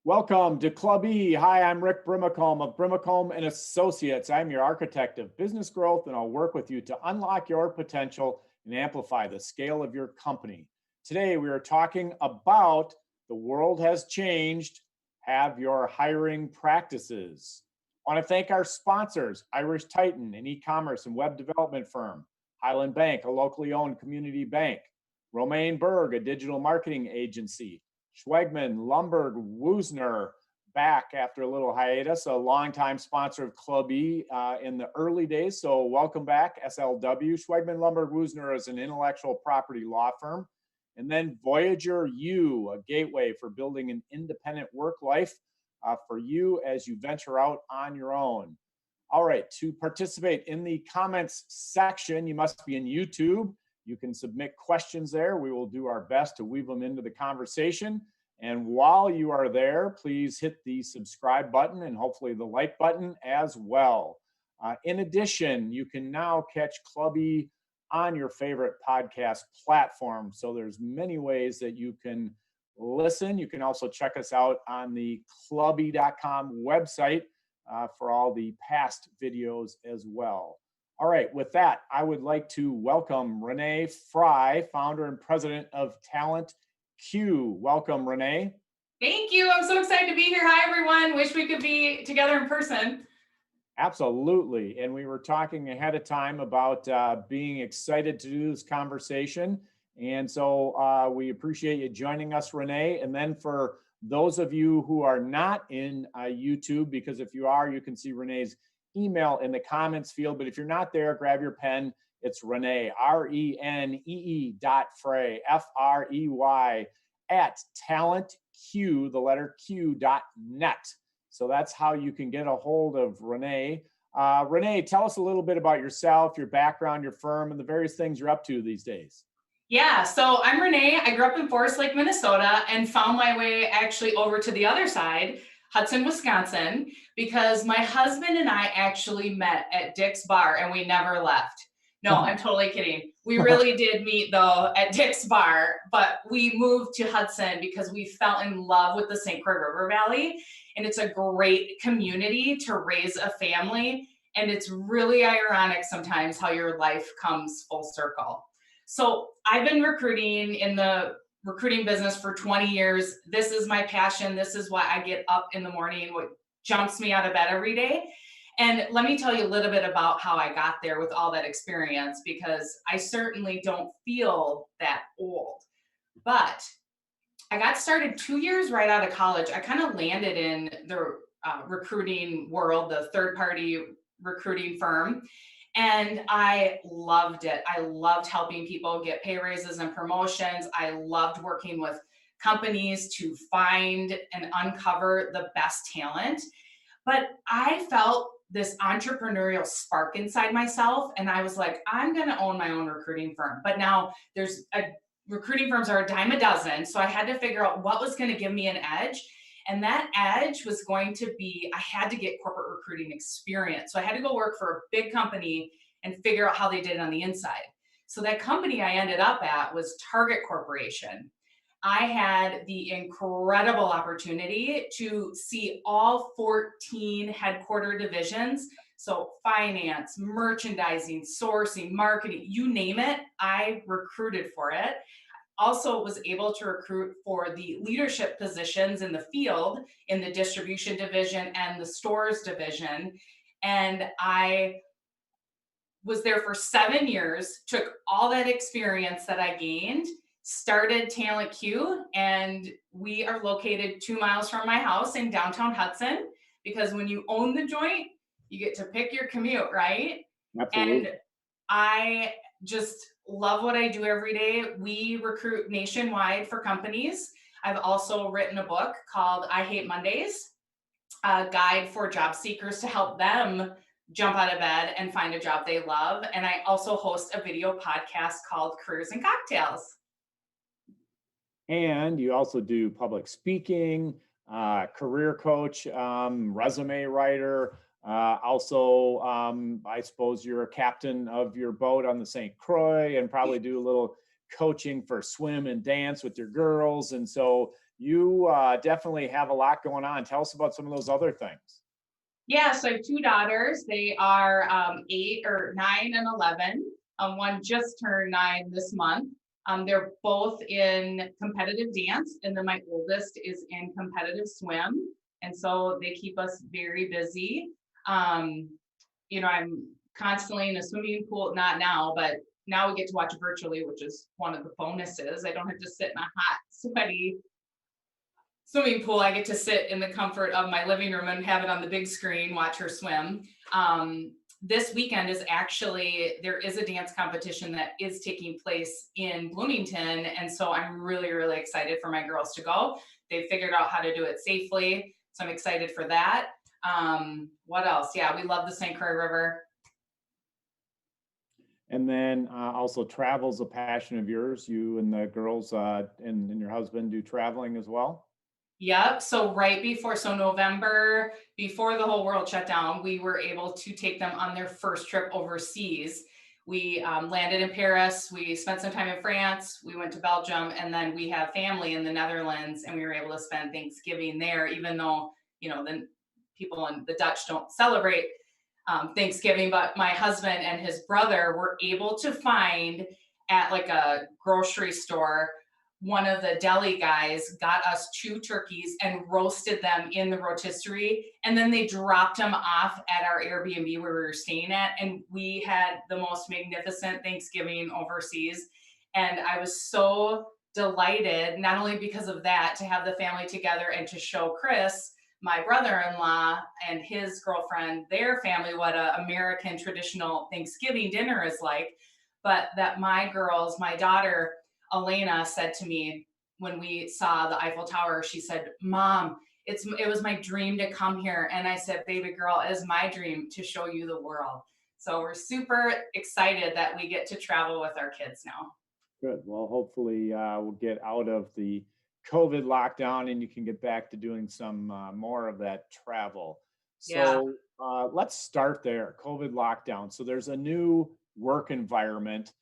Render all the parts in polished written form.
Welcome to Club E. Hi, I'm Rick Brimacombe of Brimacombe and Associates. I'm your architect of business growth, and I'll work with you to unlock your potential and amplify the scale of your company. Today, we are talking about the world has changed. Have your hiring practices. I want to thank our sponsors, Irish Titan, an e-commerce and web development firm, Highland Bank, a locally owned community bank, Romaine Berg, a digital marketing agency, Schwegman, Lumberg, Woosner, back after a little hiatus, a longtime sponsor of Club E in the early days. So welcome back, SLW. Schwegman, Lumberg, Woosner is an intellectual property law firm. And then Voyager U, a gateway for building an independent work life for you as you venture out on your own. All right, to participate in the comments section, you must be in YouTube. You can submit questions there. We will do our best to weave them into the conversation. And while you are there, please hit the subscribe button and hopefully the like button as well. In addition, you can now catch Club E on your favorite podcast platform. So there's many ways that you can listen. You can also check us out on the clube.com website for all the past videos as well. All right, with that, I would like to welcome Renee Frey, founder and president of TalentQ. Welcome, Renee. Thank you. I'm so excited to be here. Hi, everyone. Wish we could be together in person. Absolutely. And we were talking ahead of time about being excited to do this conversation. And so we appreciate you joining us, Renee. And then for those of you who are not in YouTube, because if you are, you can see Renee's email in the comments field. But if you're not there, grab your pen. It's Renee, RENEE.Frey, FREY, at TalentQ, the letter Q.net. So that's how you can get a hold of Renee. Renee, tell us a little bit about yourself, your background, your firm, and the various things you're up to these days. Yeah, so I'm Renee. I grew up in Forest Lake, Minnesota, and found my way actually over to the other side, Hudson, Wisconsin, because my husband and I actually met at Dick's Bar and we never left. No, I'm totally kidding. We really did meet though at Dick's Bar, but we moved to Hudson because we fell in love with the St. Croix River Valley, and it's a great community to raise a family. And it's really ironic sometimes how your life comes full circle. So I've been recruiting in the recruiting business for 20 years. This is my passion. This is why I get up in the morning, what jumps me out of bed every day. And let me tell you a little bit about how I got there with all that experience, because I certainly don't feel that old. But I got started 2 years right out of college. I kind of landed in the recruiting world, the third-party recruiting firm. And I loved it. I loved helping people get pay raises and promotions. I loved working with companies to find and uncover the best talent. But I felt this entrepreneurial spark inside myself. And I was like, I'm going to own my own recruiting firm. But now recruiting firms are a dime a dozen. So I had to figure out what was going to give me an edge. And that edge was going to be, I had to get corporate recruiting experience. So I had to go work for a big company and figure out how they did it on the inside. So that company I ended up at was Target Corporation. I had the incredible opportunity to see all 14 headquarter divisions. So finance, merchandising, sourcing, marketing, you name it, I recruited for it. Also was able to recruit for the leadership positions in the field, in the distribution division and the stores division. And I was there for 7 years, took all that experience that I gained, started TalentQ, and we are located 2 miles from my house in downtown Hudson, because when you own the joint, you get to pick your commute, right? Absolutely. And I just love what I do every day. We recruit nationwide for companies. I've also written a book called I Hate Mondays, a guide for job seekers to help them jump out of bed and find a job they love. And I also host a video podcast called Careers and Cocktails. And you also do public speaking, career coach, resume writer. Also, I suppose you're a captain of your boat on the St. Croix and probably do a little coaching for swim and dance with your girls. And so You definitely have a lot going on. Tell us about some of those other things. Yeah, so I have two daughters. They are 8 or 9 and 11. One just turned 9 this month. They're both in competitive dance, and then my oldest is in competitive swim. And so they keep us very busy. Um, I'm constantly in a swimming pool, not now, but now we get to watch virtually, which is one of the bonuses. I don't have to sit in a hot, sweaty swimming pool. I get to sit in the comfort of my living room and have it on the big screen, watch her swim. This weekend is actually, there is a dance competition that is taking place in Bloomington. And so I'm really, really excited for my girls to go. They figured out how to do it safely. So I'm excited for that. What else? Yeah, we love the St. Croix River. And then also travel's a passion of yours. You and the girls and your husband do traveling as well. Yep. So right before, so November, before the whole world shut down, we were able to take them on their first trip overseas. We landed in Paris. We spent some time in France. We went to Belgium, and then we have family in the Netherlands, and we were able to spend Thanksgiving there, even though the people in the Dutch don't celebrate Thanksgiving. But my husband and his brother were able to find at like a grocery store, one of the deli guys got us two turkeys and roasted them in the rotisserie. And then they dropped them off at our Airbnb where we were staying at. And we had the most magnificent Thanksgiving overseas. And I was so delighted, not only because of that, to have the family together and to show Chris, my brother-in-law, and his girlfriend, their family, what a American traditional Thanksgiving dinner is like, but that my girls, my daughter, Elena, said to me when we saw the Eiffel Tower, she said, "Mom, it was my dream to come here." And I said, "Baby girl, it is my dream to show you the world." So we're super excited that we get to travel with our kids now. Good. Well, hopefully we'll get out of the COVID lockdown and you can get back to doing some more of that travel. Yeah. So let's start there. COVID lockdown. So there's a new work environment.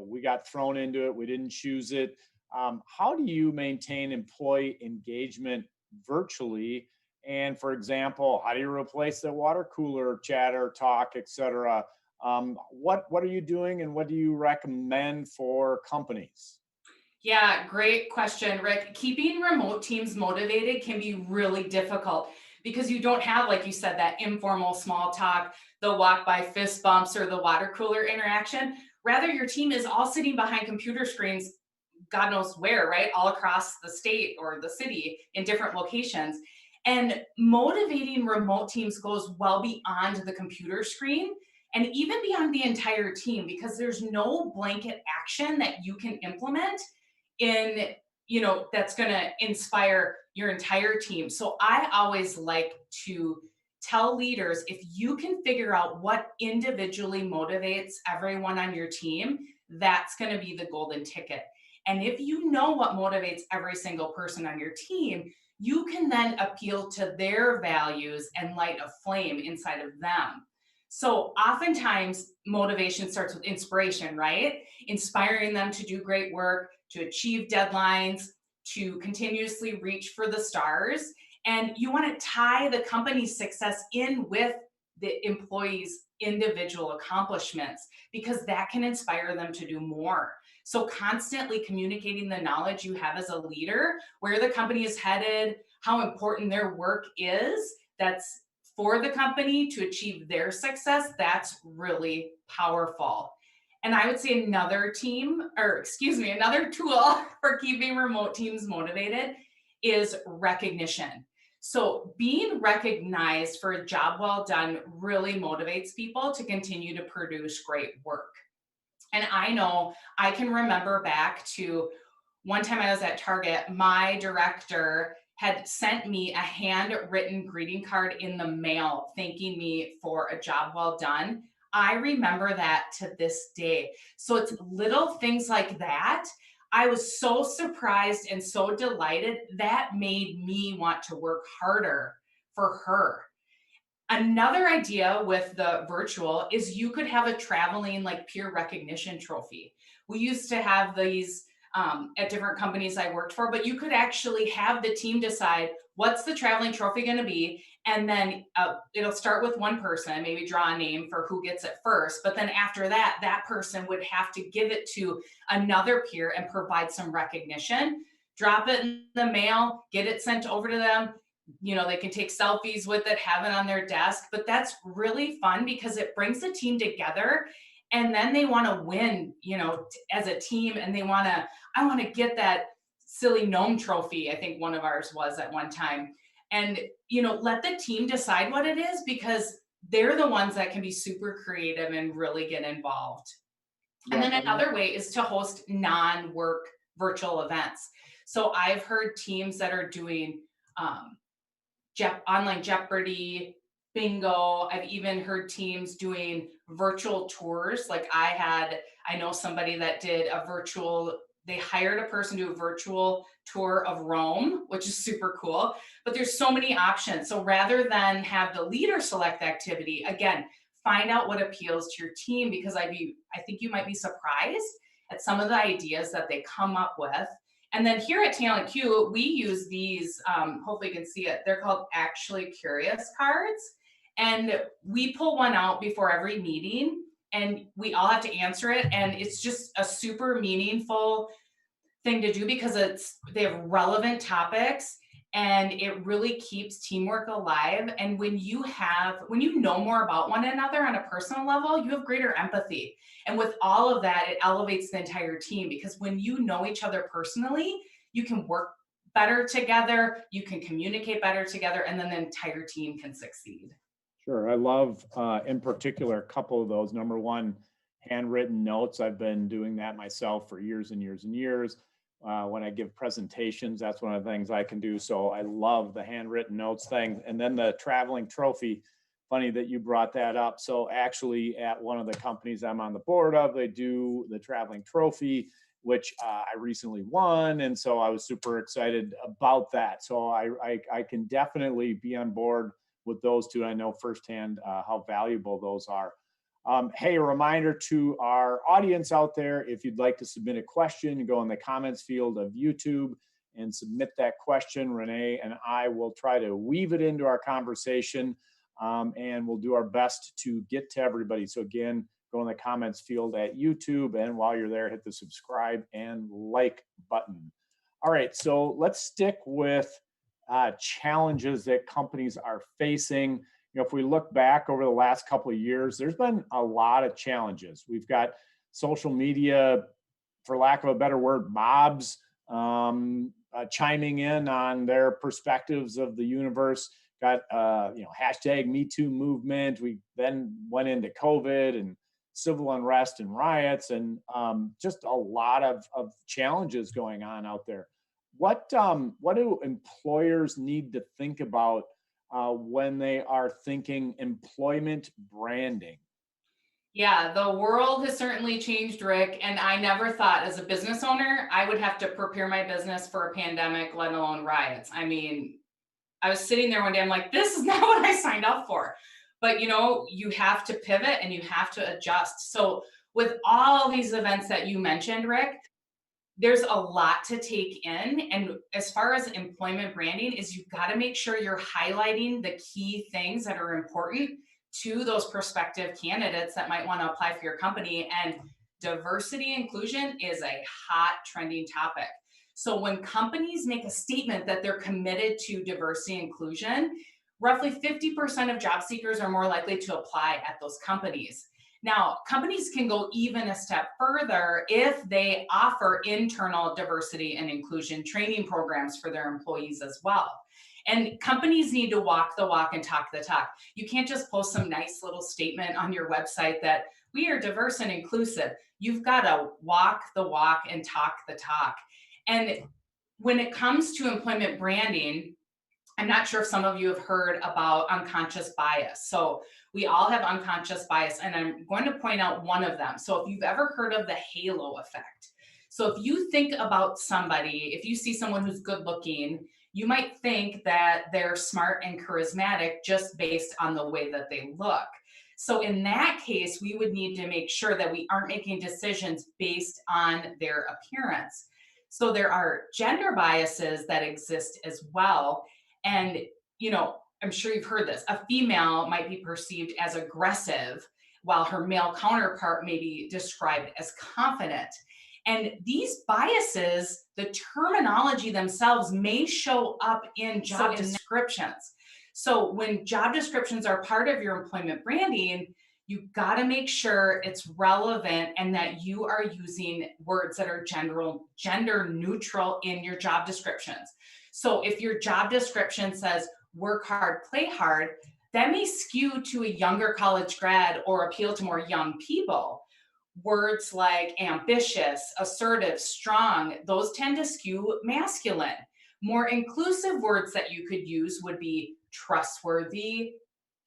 We got thrown into it. We didn't choose it. How do you maintain employee engagement virtually? And for example, how do you replace the water cooler chatter, talk, etc.? What are you doing, and what do you recommend for companies? Yeah, great question, Rick. Keeping remote teams motivated can be really difficult because you don't have, like you said, that informal small talk, the walk by fist bumps, or the water cooler interaction. Rather, your team is all sitting behind computer screens, God knows where, right? All across the state or the city in different locations. And motivating remote teams goes well beyond the computer screen and even beyond the entire team, because there's no blanket action that you can implement in that's going to inspire your entire team. So I always like to tell leaders, if you can figure out what individually motivates everyone on your team, that's going to be the golden ticket. And if you know what motivates every single person on your team, you can then appeal to their values and light a flame inside of them. So oftentimes motivation starts with inspiration, right? Inspiring them to do great work, to achieve deadlines, to continuously reach for the stars. And you want to tie the company's success in with the employees' individual accomplishments, because that can inspire them to do more. So constantly communicating the knowledge you have as a leader, where the company is headed, how important their work is, that's for the company to achieve their success, that's really powerful. And I would say another tool for keeping remote teams motivated is recognition. So being recognized for a job well done really motivates people to continue to produce great work. And I know I can remember back to one time I was at Target, my director had sent me a handwritten greeting card in the mail thanking me for a job well done. I remember that to this day. So it's little things like that. I was so surprised and so delighted that made me want to work harder for her. Another idea with the virtual is you could have a traveling like peer recognition trophy. We used to have these at different companies I worked for, but you could actually have the team decide what's the traveling trophy going to be. And then it'll start with one person, maybe draw a name for who gets it first. But then after that, that person would have to give it to another peer and provide some recognition, drop it in the mail, get it sent over to them. They can take selfies with it, have it on their desk, but that's really fun because it brings the team together, and then they want to win, as a team, and I want to get that silly gnome trophy. I think one of ours was at one time. And, let the team decide what it is, because they're the ones that can be super creative and really get involved. And then another way is to host non-work virtual events. So I've heard teams that are doing online Jeopardy, bingo. I've even heard teams doing virtual tours. Like I know somebody that did they hired a person to do a virtual tour of Rome, which is super cool. But there's so many options. So rather than have the leader select the activity, again, find out what appeals to your team, because I think you might be surprised at some of the ideas that they come up with. And then here at TalentQ, we use these, hopefully you can see it, they're called Actually Curious cards. And we pull one out before every meeting, and we all have to answer it. And it's just a super meaningful thing to do, because they have relevant topics, and it really keeps teamwork alive. And when you know more about one another on a personal level, you have greater empathy. And with all of that, it elevates the entire team, because when you know each other personally, you can work better together, you can communicate better together, and then the entire team can succeed. Sure. I love, in particular, a couple of those. Number one, handwritten notes. I've been doing that myself for years and years and years. When I give presentations, that's one of the things I can do. So I love the handwritten notes thing. And then the traveling trophy, funny that you brought that up. So actually at one of the companies I'm on the board of, they do the traveling trophy, which I recently won. And so I was super excited about that. So I can definitely be on board with those two. I know firsthand how valuable those are. Hey, a reminder to our audience out there, if you'd like to submit a question, go in the comments field of YouTube and submit that question. Renee and I will try to weave it into our conversation, and we'll do our best to get to everybody. So again, go in the comments field at YouTube, and while you're there, hit the subscribe and like button. All right, so let's stick with challenges that companies are facing. If we look back over the last couple of years, there's been a lot of challenges. We've got social media, for lack of a better word, mobs chiming in on their perspectives of the universe. Got hashtag Me Too movement. We then went into COVID and civil unrest and riots, and just a lot of challenges going on out there. What do employers need to think about when they are thinking employment branding? Yeah, the world has certainly changed, Rick. And I never thought as a business owner, I would have to prepare my business for a pandemic, let alone riots. I mean, I was sitting there one day, I'm like, this is not what I signed up for. But you have to pivot and you have to adjust. So with all these events that you mentioned, Rick, there's a lot to take in. And as far as employment branding is, you've got to make sure you're highlighting the key things that are important to those prospective candidates that might want to apply for your company. And diversity inclusion is a hot trending topic. So when companies make a statement that they're committed to diversity inclusion, roughly 50% of job seekers are more likely to apply at those companies. Now, companies can go even a step further if they offer internal diversity and inclusion training programs for their employees as well. And companies need to walk the walk and talk the talk. You can't just post some nice little statement on your website that we are diverse and inclusive. You've got to walk the walk and talk the talk. And when it comes to employment branding, I'm not sure if some of you have heard about unconscious bias. So we all have unconscious bias, and I'm going to point out one of them. So if you've ever heard of the halo effect. So if you think about somebody, if you see someone who's good looking, you might think that they're smart and charismatic just based on the way that they look. So in that case, we would need to make sure that we aren't making decisions based on their appearance. So there are gender biases that exist as well. And, I'm sure you've heard this. A female might be perceived as aggressive, while her male counterpart may be described as confident. And these biases, the terminology themselves may show up in job descriptions. So when job descriptions are part of your employment branding, you got to make sure it's relevant and that you are using words that are gender neutral in your job descriptions. So if your job description says work hard, play hard, that may skew to a younger college grad or appeal to more young people. Words like ambitious, assertive, strong, those tend to skew masculine. More inclusive words that you could use would be trustworthy,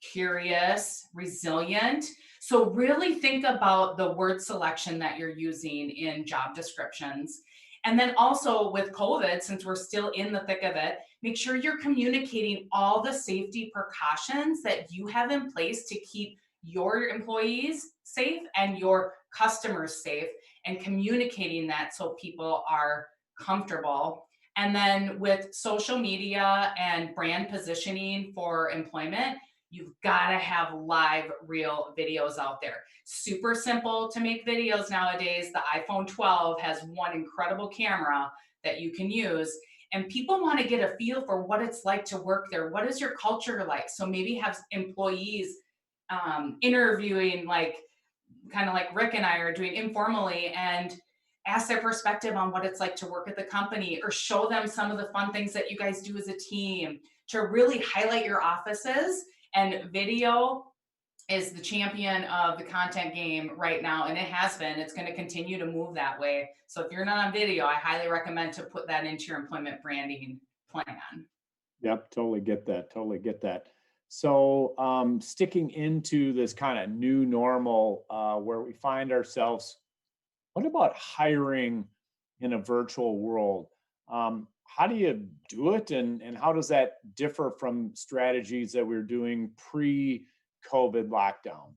curious, resilient. So really think about the word selection that you're using in job descriptions. And then also with COVID, since we're still in the thick of it, make sure you're communicating all the safety precautions that you have in place to keep your employees safe and your customers safe, and communicating that so people are comfortable. And then with social media and brand positioning for employment, you've got to have live, real videos out there. Super simple to make videos nowadays. The iPhone 12 has one incredible camera that you can use. And people want to get a feel for what it's like to work there. What is your culture like? So maybe have employees interviewing, like kind of like Rick and I are doing informally, and ask their perspective on what it's like to work at the company, or show them some of the fun things that you guys do as a team to really highlight your offices. And video is the champion of the content game right now, and it has been. It's going to continue to move that way. So if you're not on video, I highly recommend to put that into your employment branding plan. Yep, totally get that. Totally get that. So sticking into this kind of new normal where we find ourselves, what about hiring in a virtual world? How do you do it, and how does that differ from strategies that we were doing pre-COVID lockdown?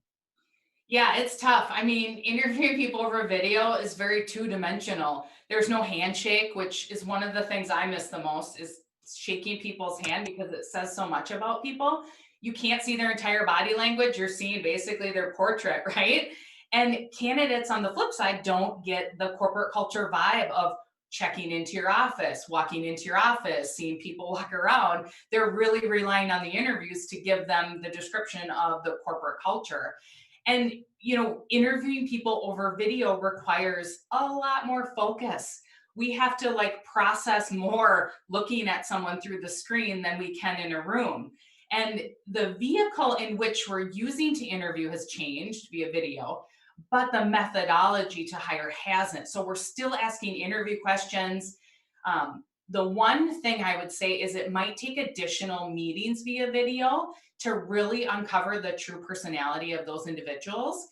Yeah, it's tough. I mean, interviewing people over video is very two-dimensional. There's no handshake, which is one of the things I miss the most, is shaking people's hand, because it says so much about people. You can't see their entire body language. You're seeing basically their portrait, right? And candidates on the flip side don't get the corporate culture vibe of checking into your office, walking into your office, seeing people walk around. They're really relying on the interviews to give them the description of the corporate culture. And, interviewing people over video requires a lot more focus. We have to like process more looking at someone through the screen than we can in a room. And the vehicle in which we're using to interview has changed via video, but the methodology to hire hasn't. So we're still asking interview questions. The one thing I would say is it might take additional meetings via video to really uncover the true personality of those individuals.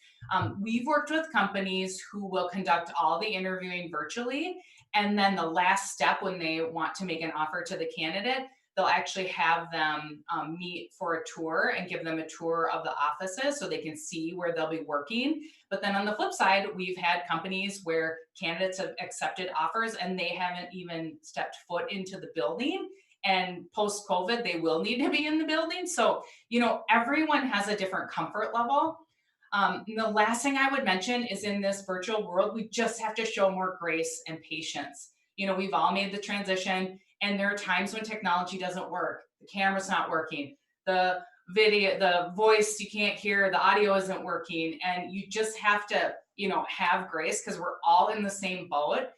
We've worked with companies who will conduct all the interviewing virtually. And then the last step, when they want to make an offer to the candidate, they'll actually have them meet for a tour and give them a tour of the offices so they can see where they'll be working. But then on the flip side, we've had companies where candidates have accepted offers and they haven't even stepped foot into the building. And post-COVID, they will need to be in the building. So, everyone has a different comfort level. The last thing I would mention is, in this virtual world, we just have to show more grace and patience. We've all made the transition, and there are times when technology doesn't work. The camera's not working. The video, the voice, you can't hear, the audio isn't working. And you just have to, have grace, because we're all in the same boat.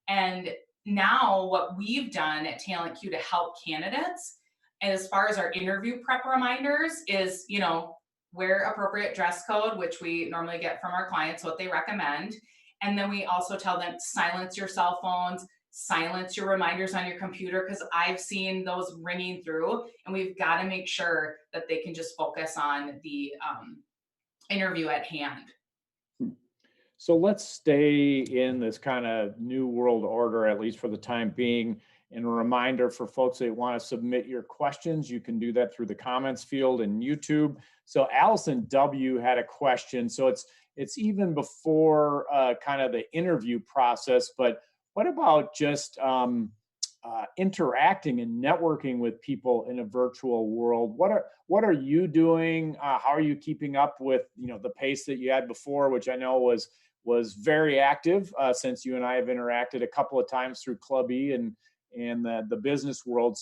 And now what we've done at TalentQ to help candidates, and as far as our interview prep reminders, is, wear appropriate dress code, which we normally get from our clients, what they recommend. And then we also tell them, silence your cell phones, silence your reminders on your computer, because I've seen those ringing through, and we've got to make sure that they can just focus on the interview at hand. So let's stay in this kind of new world order, at least for the time being. And a reminder for folks that want to submit your questions, you can do that through the comments field in YouTube. So Allison W had a question. So it's even before kind of the interview process, but What about just interacting and networking with people in a virtual world? What are you doing? How are you keeping up with the pace that you had before, which I know was very active since you and I have interacted a couple of times through Club E and the business world.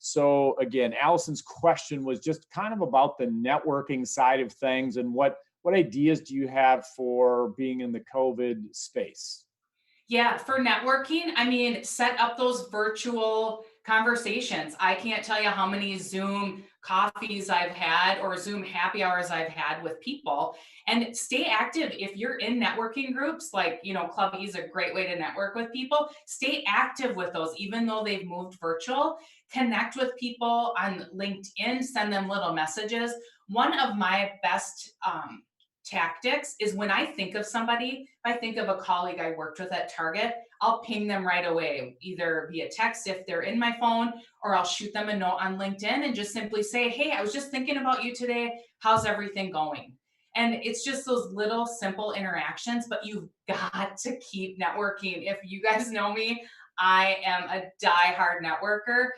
So again, Allison's question was just kind of about the networking side of things and what ideas do you have for being in the COVID space? Yeah, for networking, I mean, set up those virtual conversations. I can't tell you how many Zoom coffees I've had or Zoom happy hours I've had with people. And stay active if you're in networking groups, like, Club E is a great way to network with people. Stay active with those, even though they've moved virtual. Connect with people on LinkedIn, send them little messages. One of my best tactics is when I think of somebody, if I think of a colleague I worked with at Target, I'll ping them right away, either via text if they're in my phone, or I'll shoot them a note on LinkedIn and just simply say, hey, I was just thinking about you today. How's everything going? And it's just those little simple interactions, but you've got to keep networking. If you guys know me, I am a diehard networker.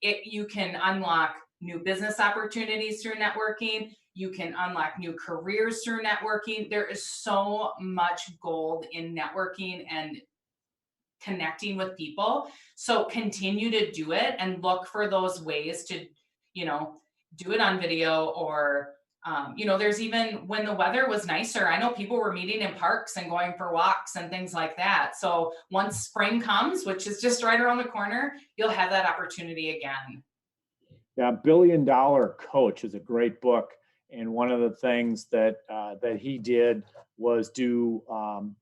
You can unlock new business opportunities through networking. You can unlock new careers through networking. There is so much gold in networking and connecting with people. So continue to do it and look for those ways to, you know, do it on video or, there's even when the weather was nicer, I know people were meeting in parks and going for walks and things like that. So once spring comes, which is just right around the corner, you'll have that opportunity again. Yeah, Billion Dollar Coach is a great book, and one of the things that he did was do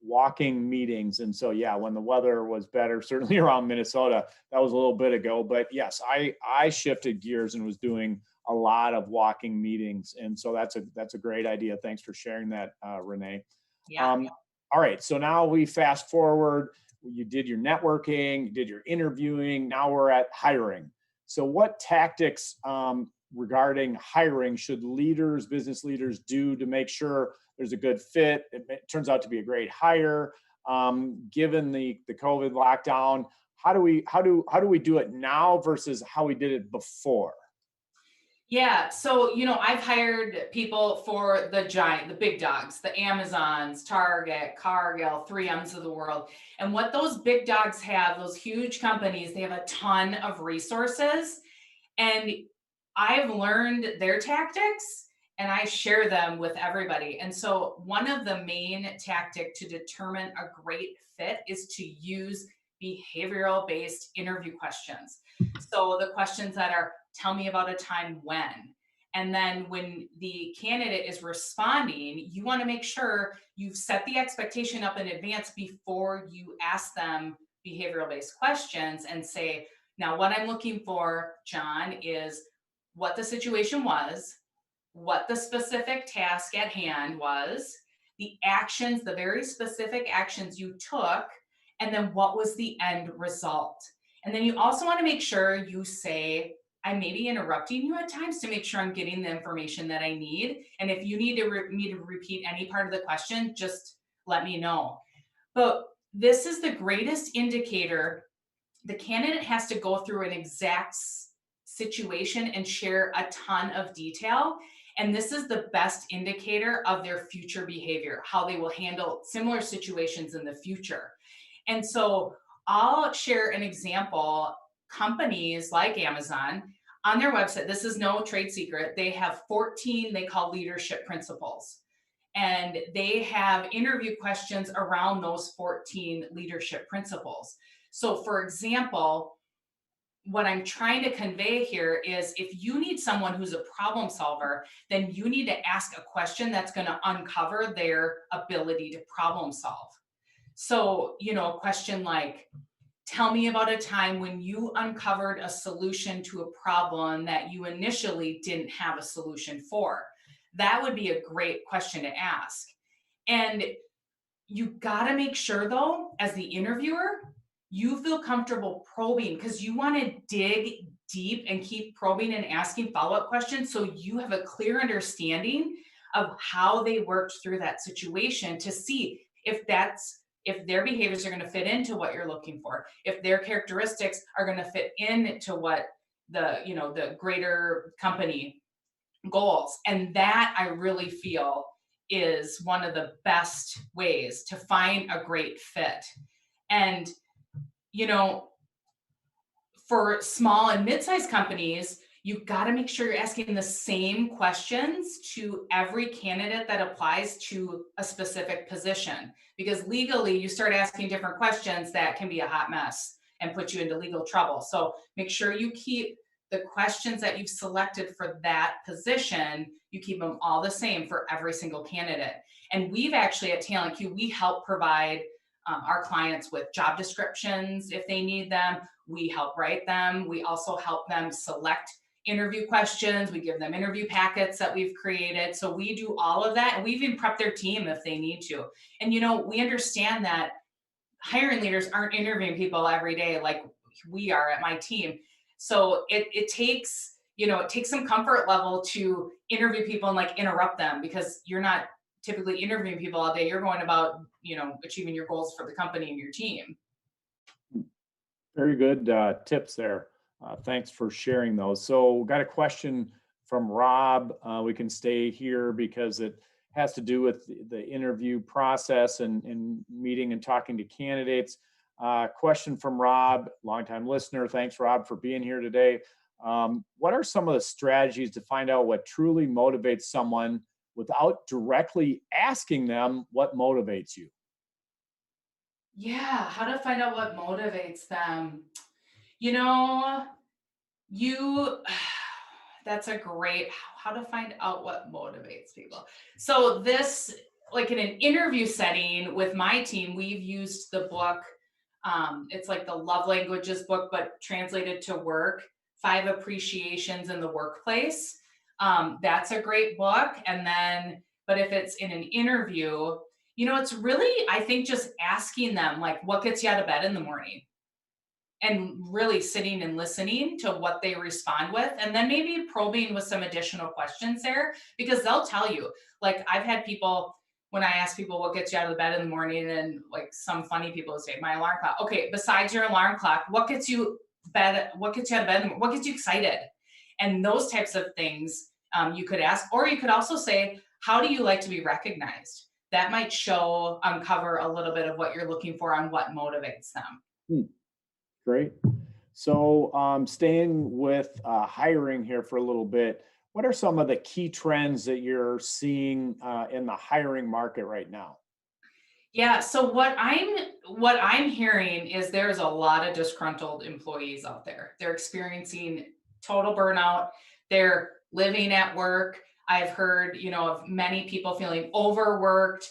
walking meetings. And so, yeah, when the weather was better, certainly around Minnesota, that was a little bit ago. But yes, I shifted gears and was doing a lot of walking meetings, and so that's a great idea. Thanks for sharing that, Renee. Yeah. Um, all right, so now we fast forward. You did your networking, you did your interviewing. Now we're at hiring. So, what tactics regarding hiring should business leaders do to make sure there's a good fit? It turns out to be a great hire. Given the COVID lockdown, how do we do it now versus how we did it before? Yeah. So, I've hired people for the big dogs, the Amazons, Target, Cargill, 3Ms of the world. And what those big dogs have, those huge companies, they have a ton of resources. And I've learned their tactics and I share them with everybody. And so, one of the main tactic to determine a great fit is to use behavioral based interview questions. So, the questions that are tell me about a time when. And then when the candidate is responding, you want to make sure you've set the expectation up in advance before you ask them behavioral based questions and say, now, what I'm looking for, John, is what the situation was, what the specific task at hand was, the actions, the very specific actions you took, and then what was the end result. And then you also want to make sure you say, I may be interrupting you at times to make sure I'm getting the information that I need. And if you need me to repeat any part of the question, just let me know. But this is the greatest indicator. The candidate has to go through an exact situation and share a ton of detail. And this is the best indicator of their future behavior, how they will handle similar situations in the future. And so I'll share an example. Companies like Amazon, on their website, this is no trade secret, they have 14 they call leadership principles. And they have interview questions around those 14 leadership principles. So, for example, what I'm trying to convey here is if you need someone who's a problem solver, then you need to ask a question that's going to uncover their ability to problem solve. So, a question like, tell me about a time when you uncovered a solution to a problem that you initially didn't have a solution for. That would be a great question to ask. And you got to make sure, though, as the interviewer, you feel comfortable probing because you want to dig deep and keep probing and asking follow-up questions so you have a clear understanding of how they worked through that situation to see if that's if their behaviors are going to fit into what you're looking for, if their characteristics are going to fit into what the greater company goals. And that I really feel is one of the best ways to find a great fit. And, you know, for small and mid-sized companies, you've got to make sure you're asking the same questions to every candidate that applies to a specific position. Because legally, you start asking different questions, that can be a hot mess and put you into legal trouble. So make sure you keep the questions that you've selected for that position, you keep them all the same for every single candidate. And we've actually at TalentQ, we help provide our clients with job descriptions if they need them. We help write them. We also help them select interview questions. We give them interview packets that we've created. So we do all of that. And we even prep their team if they need to. And, we understand that hiring leaders aren't interviewing people every day like we are at my team. So it takes, it takes some comfort level to interview people and like interrupt them, because you're not typically interviewing people all day. You're going about, achieving your goals for the company and your team. Very good tips there. Thanks for sharing those. So got a question from Rob. We can stay here because it has to do with the interview process and meeting and talking to candidates. Question from Rob, longtime listener. Thanks, Rob, for being here today. What are some of the strategies to find out what truly motivates someone without directly asking them what motivates you? Yeah, how to find out what motivates them. You know, you that's a great how to find out what motivates people. So this, like in an interview setting with my team, we've used the book. It's like the love languages book, but translated to work, 5 appreciations in the workplace. That's a great book. And then, but if it's in an interview, it's really, I think, just asking them like, what gets you out of bed in the morning? And really sitting and listening to what they respond with, and then maybe probing with some additional questions there, because they'll tell you. Like, I've had people, when I ask people what gets you out of the bed in the morning, and like some funny people say, my alarm clock. Okay, besides your alarm clock, what gets you what gets you out of bed, what gets you excited? And those types of things you could ask. Or you could also say, how do you like to be recognized? That might uncover a little bit of what you're looking for on what motivates them. Great. So staying with hiring here for a little bit, what are some of the key trends that you're seeing in the hiring market right now? Yeah, so what I'm hearing is there's a lot of disgruntled employees out there. They're experiencing total burnout. They're living at work. I've heard, of many people feeling overworked.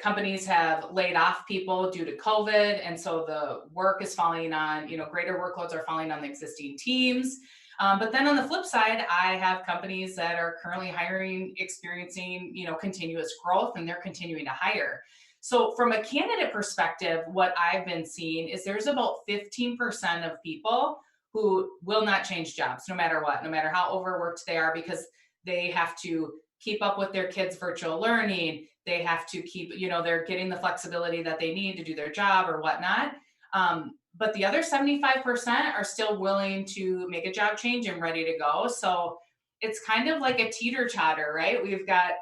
Companies have laid off people due to COVID, and so the work is falling on, greater workloads are falling on the existing teams. But then on the flip side, I have companies that are currently hiring, experiencing, continuous growth, and they're continuing to hire. So from a candidate perspective, what I've been seeing is there's about 15% of people who will not change jobs no matter what, no matter how overworked they are, because they have to keep up with their kids' virtual learning. They have to keep, they're getting the flexibility that they need to do their job or whatnot. But the other 75% are still willing to make a job change and ready to go. So it's kind of like a teeter totter, right? We've got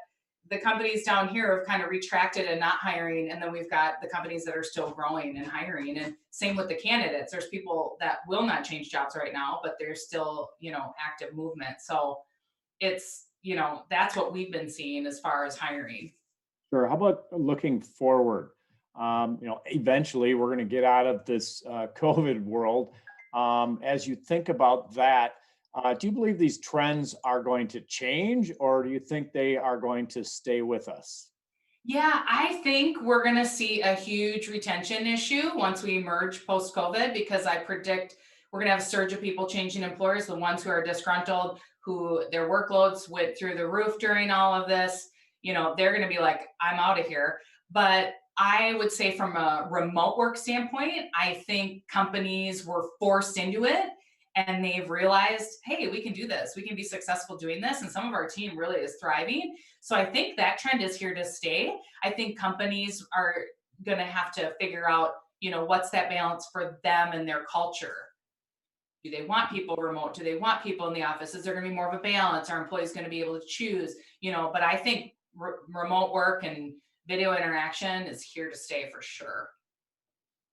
the companies down here have kind of retracted and not hiring. And then we've got the companies that are still growing and hiring. And same with the candidates. There's people that will not change jobs right now, but there's still, active movement. So it's, that's what we've been seeing as far as hiring. Sure. How about looking forward? Eventually we're going to get out of this COVID world. As you think about that, do you believe these trends are going to change, or do you think they are going to stay with us? Yeah, I think we're going to see a huge retention issue once we emerge post-COVID, because I predict we're going to have a surge of people changing employers, the ones who are disgruntled, who their workloads went through the roof during all of this. They're going to be like, I'm out of here. But I would say from a remote work standpoint, I think companies were forced into it, and they've realized, hey, we can do this. We can be successful doing this. And some of our team really is thriving. So I think that trend is here to stay. I think companies are going to have to figure out, what's that balance for them and their culture. Do they want people remote? Do they want people in the office? Is there going to be more of a balance? Are employees going to be able to choose? But I think remote work and video interaction is here to stay for sure.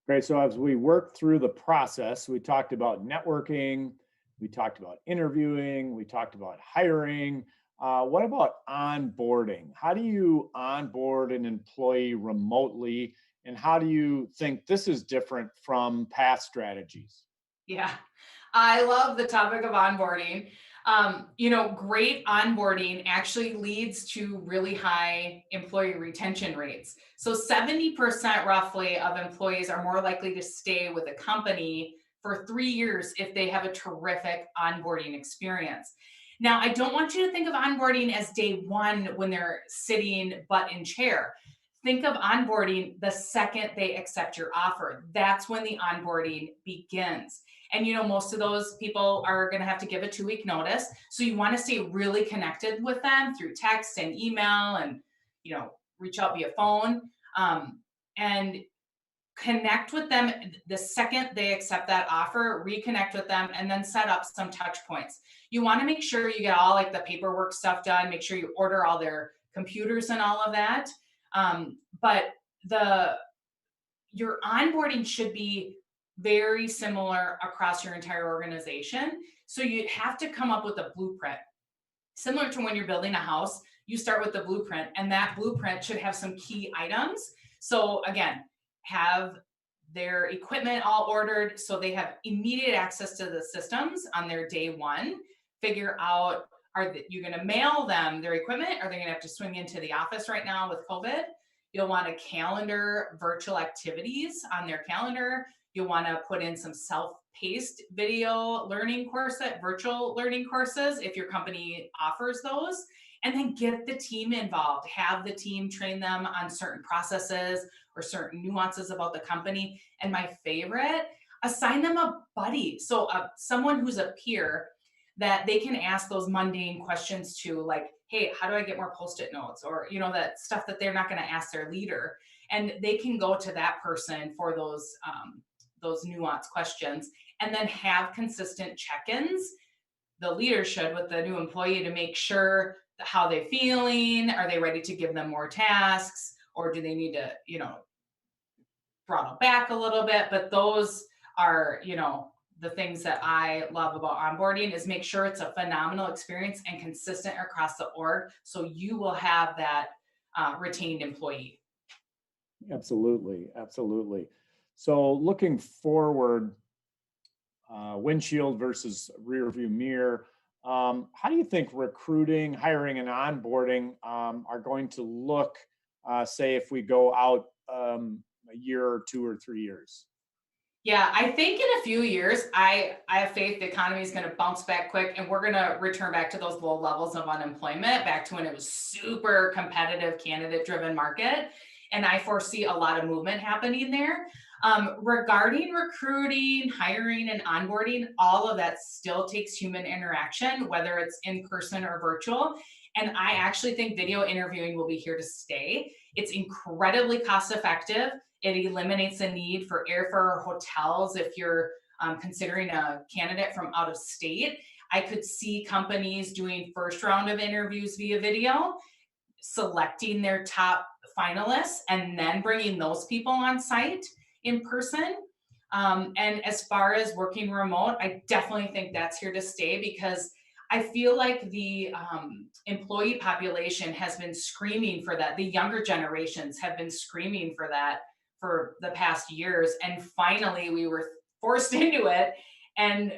Great. So as we work through the process, we talked about networking, we talked about interviewing, we talked about hiring. What about onboarding? How do you onboard an employee remotely? And how do you think this is different from past strategies? Yeah, I love the topic of onboarding. Great onboarding actually leads to really high employee retention rates. So 70% roughly of employees are more likely to stay with a company for 3 years if they have a terrific onboarding experience. Now, I don't want you to think of onboarding as day one when they're sitting butt in chair. Think of onboarding the second they accept your offer. That's when the onboarding begins. And most of those people are going to have to give a 2-week notice. So you want to stay really connected with them through text and email and, reach out via phone, and connect with them the second they accept that offer, reconnect with them, and then set up some touch points. You want to make sure you get all like the paperwork stuff done, make sure you order all their computers and all of that. But your onboarding should be very similar across your entire organization. So you have to come up with a blueprint. Similar to when you're building a house, you start with the blueprint, and that blueprint should have some key items. So again, have their equipment all ordered so they have immediate access to the systems on their day one. Figure out, are you going to mail them their equipment? Are they going to have to swing into the office right now with COVID? You'll want to calendar virtual activities on their calendar. You'll want to put in some self-paced video learning virtual learning courses if your company offers those. And then get the team involved. Have the team train them on certain processes or certain nuances about the company. And my favorite, assign them a buddy. So someone who's a peer that they can ask those mundane questions to, like, hey, how do I get more Post-it notes? Or, that stuff that they're not going to ask their leader. And they can go to that person for those nuanced questions, and then have consistent check-ins. The leader should with the new employee to make sure how they're feeling. Are they ready to give them more tasks, or do they need to, throttle back a little bit? But those are, the things that I love about onboarding is make sure it's a phenomenal experience and consistent across the org, so you will have that retained employee. Absolutely. Absolutely. So looking forward, windshield versus rear view mirror, how do you think recruiting, hiring, and onboarding are going to look, say, if we go out a year or 2 or 3 years? Yeah, I think in a few years, I have faith the economy is going to bounce back quick, and we're going to return back to those low levels of unemployment, back to when it was super competitive, candidate-driven market. And I foresee a lot of movement happening there. Regarding recruiting, hiring, and onboarding, all of that still takes human interaction, whether it's in person or virtual. And I actually think video interviewing will be here to stay. It's incredibly cost effective. It eliminates the need for airfare or hotels if you're considering a candidate from out of state. I could see companies doing first round of interviews via video, selecting their top finalists, and then bringing those people on site in person. And as far as working remote, I definitely think that's here to stay, because I feel like the employee population has been screaming for that. The younger generations have been screaming for that for the past years. And finally, we were forced into it. And,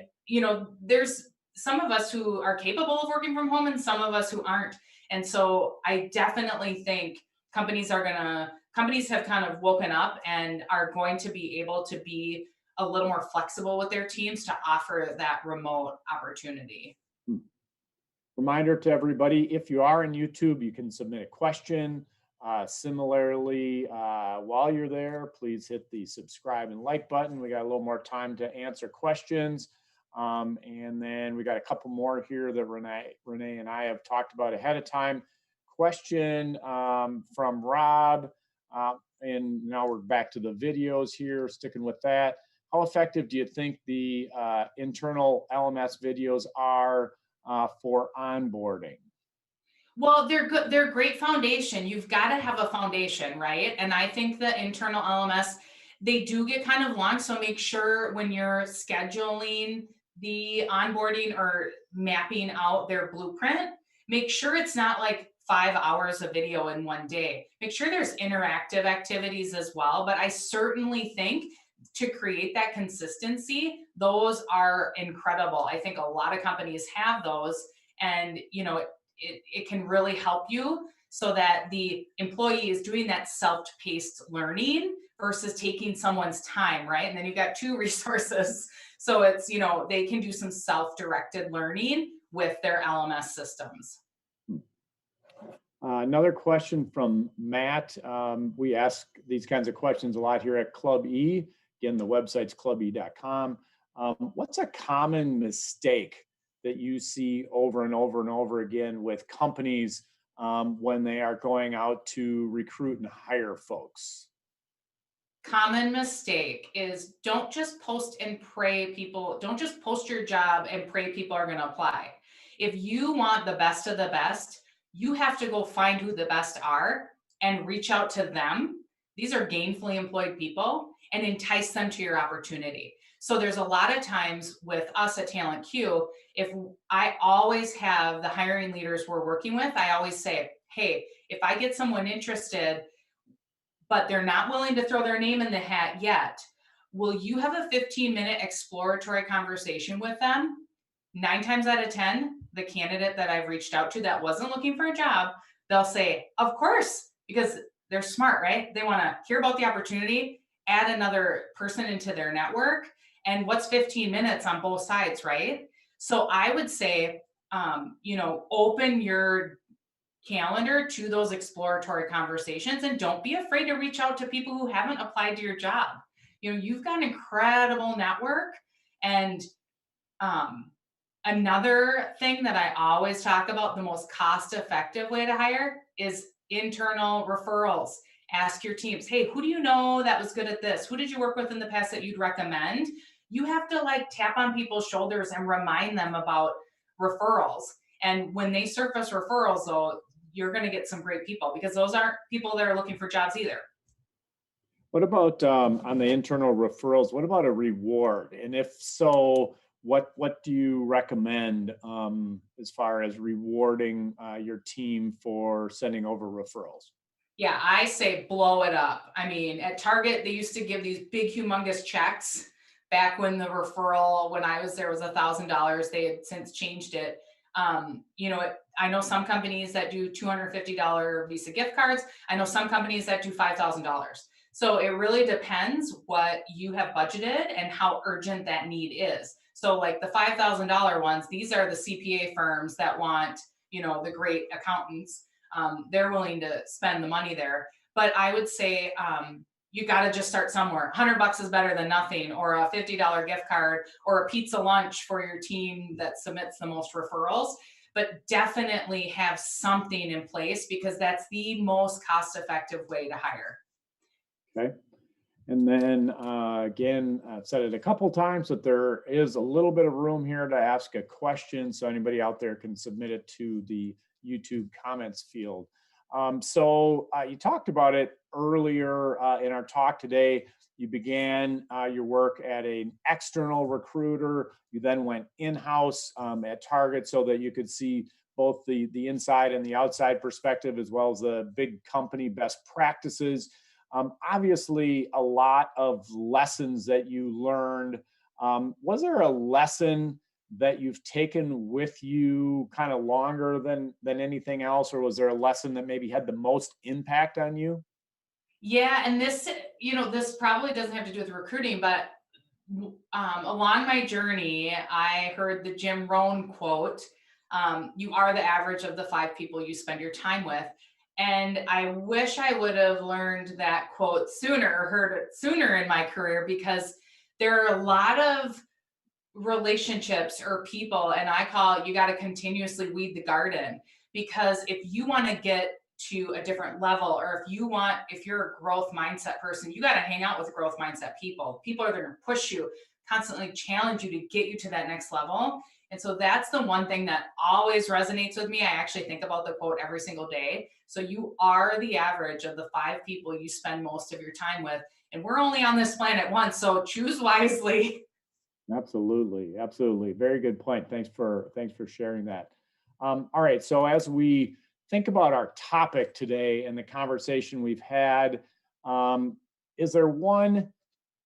there's some of us who are capable of working from home and some of us who aren't. And so I definitely think companies have kind of woken up and are going to be able to be a little more flexible with their teams to offer that remote opportunity. Reminder to everybody, if you are on YouTube, you can submit a question. Similarly, while you're there, please hit the subscribe and like button. We got a little more time to answer questions. And then we got a couple more here that Renee and I have talked about ahead of time. Question from Rob. and now we're back to the videos here, sticking with that. How effective do you think the internal LMS videos are for onboarding? Well, they're good. They're a great foundation. You've got to have a foundation, right? And I think the internal LMS, they do get kind of long. So make sure when you're scheduling the onboarding or mapping out their blueprint, make sure it's not like 5 hours of video in one day. Make sure there's interactive activities as well. But I certainly think to create that consistency, those are incredible. I think a lot of companies have those. And, it can really help you so that the employee is doing that self-paced learning versus taking someone's time, right? And then you've got two resources. So it's, they can do some self-directed learning with their LMS systems. Another question from Matt. We ask these kinds of questions a lot here at Club E. Again, the website's clube.com. What's a common mistake that you see over and over and over again with companies when they are going out to recruit and hire folks? Common mistake is don't just post and pray people, don't just post your job and pray people are going to apply. If you want the best of the best, you have to go find who the best are and reach out to them. These are gainfully employed people and entice them to your opportunity. So there's a lot of times with us at TalentQ, if I always have the hiring leaders we're working with, I always say, hey, if I get someone interested, but they're not willing to throw their name in the hat yet, will you have a 15-minute exploratory conversation with them? 9 times out of 10, the candidate that I've reached out to that wasn't looking for a job, they'll say, of course, because they're smart, right? They want to hear about the opportunity, add another person into their network. And what's 15 minutes on both sides, right? So I would say, open your calendar to those exploratory conversations and don't be afraid to reach out to people who haven't applied to your job. You've got an incredible network. And another thing that I always talk about, the most cost-effective way to hire is internal referrals. Ask your teams, hey, who do you know that was good at this? Who did you work with in the past that you'd recommend? You have to tap on people's shoulders and remind them about referrals. And when they surface referrals, though, you're going to get some great people because those aren't people that are looking for jobs either. What about on the internal referrals? What about a reward? And if so, what do you recommend as far as rewarding your team for sending over referrals? Yeah, I say blow it up. I mean, at Target, they used to give these big, humongous checks back when the referral, when I was there, was $1,000. They had since changed it. I know some companies that do $250 Visa gift cards. I know some companies that do $5,000. So it really depends what you have budgeted and how urgent that need is. So like the $5,000 ones, these are the CPA firms that want, the great accountants. They're willing to spend the money there. But I would say you got to just start somewhere. $100 is better than nothing, or a $50 gift card, or a pizza lunch for your team that submits the most referrals. But definitely have something in place because that's the most cost-effective way to hire. Okay. And then again, I've said it a couple times, but there is a little bit of room here to ask a question. So anybody out there can submit it to the YouTube comments field. So you talked about it earlier in our talk today. You began your work at an external recruiter. You then went in-house at Target so that you could see both the inside and the outside perspective, as well as the big company best practices. Obviously, a lot of lessons that you learned. Was there a lesson that you've taken with you kind of longer than anything else, or was there a lesson that maybe had the most impact on you? Yeah, and this probably doesn't have to do with recruiting, but along my journey, I heard the Jim Rohn quote, you are the average of the 5 people you spend your time with. And I wish I would have learned that quote sooner, or heard it sooner in my career, because there are a lot of relationships or people, and I call it, you got to continuously weed the garden, because if you want to get to a different level. Or if you're a growth mindset person, you got to hang out with growth mindset people. People are going to push you, constantly challenge you to get you to that next level. And so that's the one thing that always resonates with me. I actually think about the quote every single day. So you are the average of the 5 people you spend most of your time with. And we're only on this planet once, so choose wisely. Absolutely, absolutely. Very good point. Thanks for sharing that. All right. So as we think about our topic today and the conversation we've had, is there one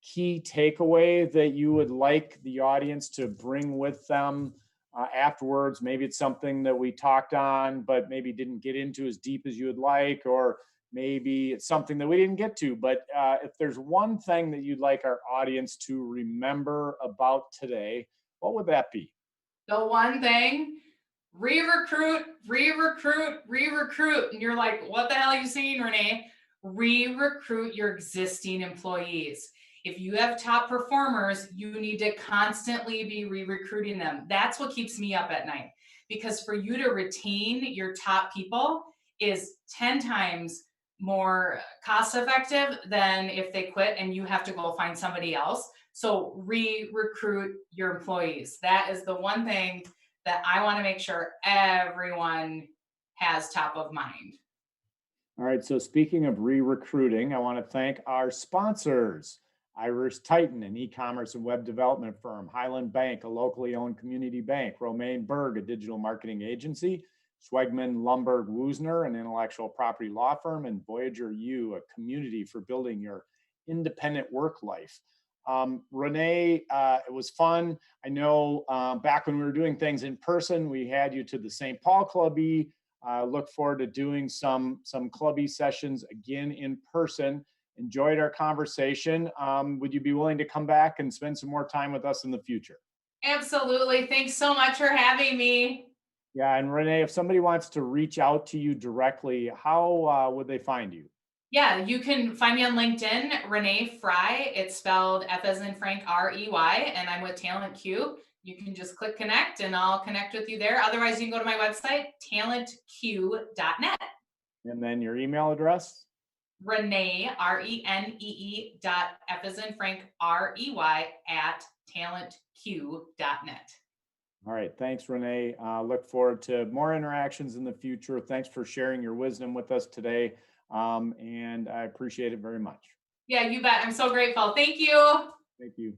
key takeaway that you would like the audience to bring with them afterwards? Maybe it's something that we talked on, but maybe didn't get into as deep as you would like, or maybe it's something that we didn't get to. But if there's one thing that you'd like our audience to remember about today, what would that be? The one thing, re-recruit, re-recruit, re-recruit. And you're like, what the hell are you saying, Renee? Re-recruit your existing employees. If you have top performers, you need to constantly be re-recruiting them. That's what keeps me up at night. Because for you to retain your top people is 10 times more cost effective than if they quit and you have to go find somebody else. So re-recruit your employees. That is the one thing that I want to make sure everyone has top of mind. All right. So speaking of re-recruiting, I want to thank our sponsors. Irish Titan, an e-commerce and web development firm, Highland Bank, a locally owned community bank, Romaine Berg, a digital marketing agency, Schwegman Lumberg Woosner, an intellectual property law firm, and Voyager U, a community for building your independent work life. Renee, it was fun. I know back when we were doing things in person, we had you to the St. Paul Clubby. Look forward to doing some clubby sessions again in person. Enjoyed our conversation. Would you be willing to come back and spend some more time with us in the future? Absolutely. Thanks so much for having me. Yeah, and Renee, if somebody wants to reach out to you directly, how would they find you? Yeah, you can find me on LinkedIn, Renee Frey. It's spelled F as in Frank, R-E-Y, and I'm with TalentQ. You can just click connect and I'll connect with you there. Otherwise, you can go to my website, talentq.net. And then your email address? Renee, R-E-N-E-E dot F as in Frank, R-E-Y at talentq.net. All right. Thanks, Renee. Look forward to more interactions in the future. Thanks for sharing your wisdom with us today. And I appreciate it very much. Yeah, you bet. I'm so grateful. Thank you. Thank you.